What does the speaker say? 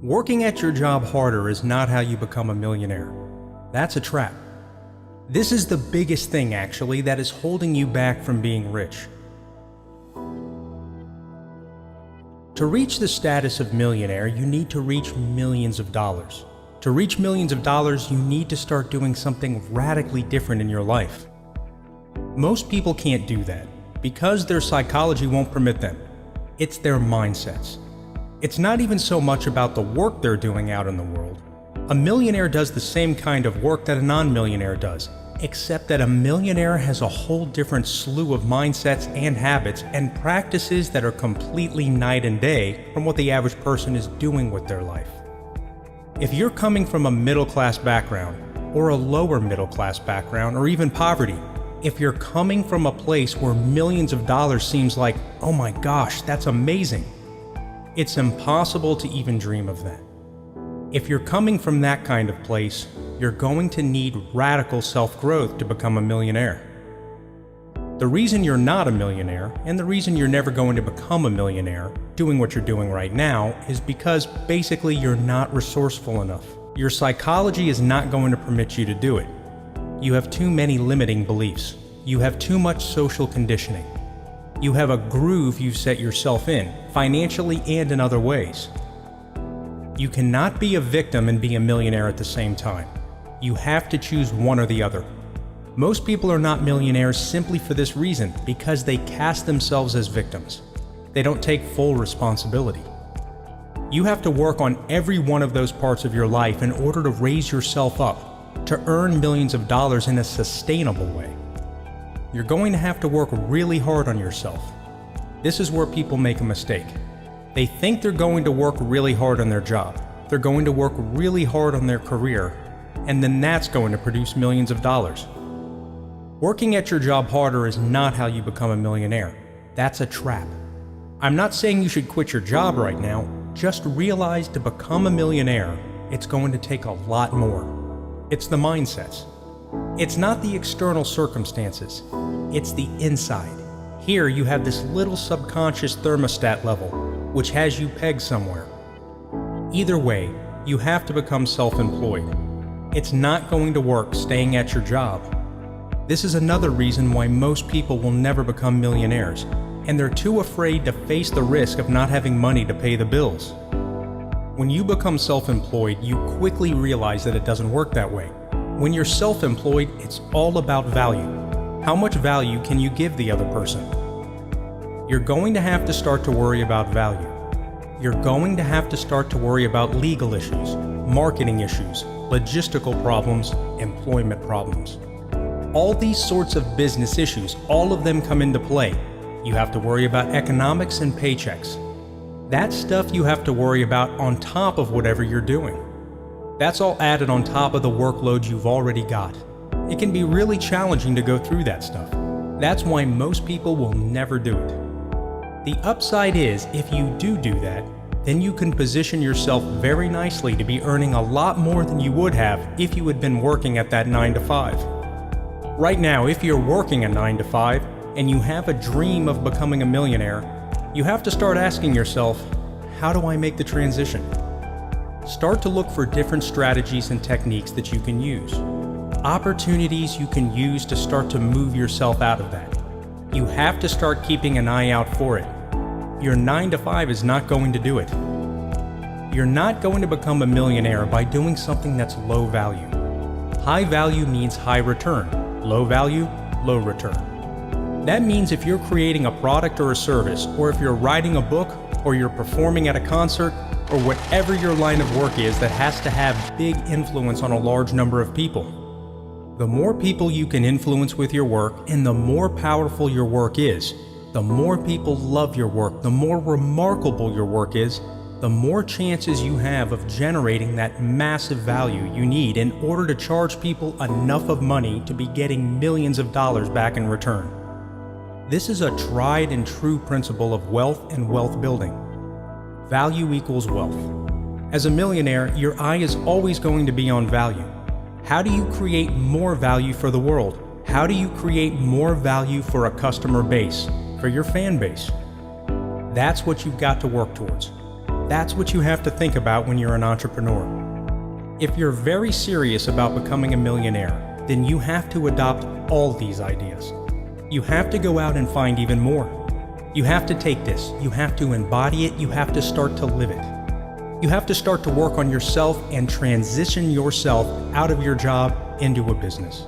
Working at your job harder is not how you become a millionaire. That's a trap. This is the biggest thing, actually, that is holding you back from being rich. To reach the status of millionaire, you need to reach millions of dollars. To reach millions of dollars, you need to start doing something radically different in your life. Most people can't do that because their psychology won't permit them. It's their mindsets. It's not even so much about the work they're doing out in the world. A millionaire does the same kind of work that a non-millionaire does, except that a millionaire has a whole different slew of mindsets and habits and practices that are completely night and day from what the average person is doing with their life. If you're coming from a middle-class background, or a lower middle-class background, or even poverty, if you're coming from a place where millions of dollars seems like, oh my gosh, that's amazing, it's impossible to even dream of that. If you're coming from that kind of place, you're going to need radical self-growth to become a millionaire. The reason you're not a millionaire, and the reason you're never going to become a millionaire doing what you're doing right now, is because basically you're not resourceful enough. Your psychology is not going to permit you to do it. You have too many limiting beliefs. You have too much social conditioning. You have a groove you've set yourself in, financially and in other ways. You cannot be a victim and be a millionaire at the same time. You have to choose one or the other. Most people are not millionaires simply for this reason, because they cast themselves as victims. They don't take full responsibility. You have to work on every one of those parts of your life in order to raise yourself up, to earn millions of dollars in a sustainable way. You're going to have to work really hard on yourself. This is where people make a mistake. They think they're going to work really hard on their job. They're going to work really hard on their career, and then that's going to produce millions of dollars. Working at your job harder is not how you become a millionaire. That's a trap. I'm not saying you should quit your job right now. Just realize to become a millionaire, it's going to take a lot more. It's the mindsets. It's not the external circumstances. It's the inside. Here you have this little subconscious thermostat level, which has you pegged somewhere. Either way, you have to become self-employed. It's not going to work staying at your job. This is another reason why most people will never become millionaires, and they're too afraid to face the risk of not having money to pay the bills. When you become self-employed, you quickly realize that it doesn't work that way. When you're self-employed, it's all about value. How much value can you give the other person? You're going to have to start to worry about value. You're going to have to start to worry about legal issues, marketing issues, logistical problems, employment problems. All these sorts of business issues, all of them come into play. You have to worry about economics and paychecks. That's stuff you have to worry about on top of whatever you're doing. That's all added on top of the workload you've already got. It can be really challenging to go through that stuff. That's why most people will never do it. The upside is, if you do that, then you can position yourself very nicely to be earning a lot more than you would have if you had been working at that 9 to 5. Right now, if you're working a 9 to 5 and you have a dream of becoming a millionaire, you have to start asking yourself, how do I make the transition? Start to look for different strategies and techniques that you can use. Opportunities you can use to start to move yourself out of that. You have to start keeping an eye out for it. Your 9 to 5 is not going to do it. You're not going to become a millionaire by doing something that's low value. High value means high return. Low value, low return. That means if you're creating a product or a service, or if you're writing a book, or you're performing at a concert, or whatever your line of work is that has to have big influence on a large number of people. The more people you can influence with your work, and the more powerful your work is, the more people love your work, the more remarkable your work is, the more chances you have of generating that massive value you need in order to charge people enough of money to be getting millions of dollars back in return. This is a tried and true principle of wealth and wealth building. Value equals wealth. As a millionaire, your eye is always going to be on value. How do you create more value for the world? How do you create more value for a customer base, for your fan base? That's what you've got to work towards. That's what you have to think about when you're an entrepreneur. If you're very serious about becoming a millionaire, then you have to adopt all these ideas. You have to go out and find even more. You have to take this, you have to embody it, you have to start to live it. You have to start to work on yourself and transition yourself out of your job into a business.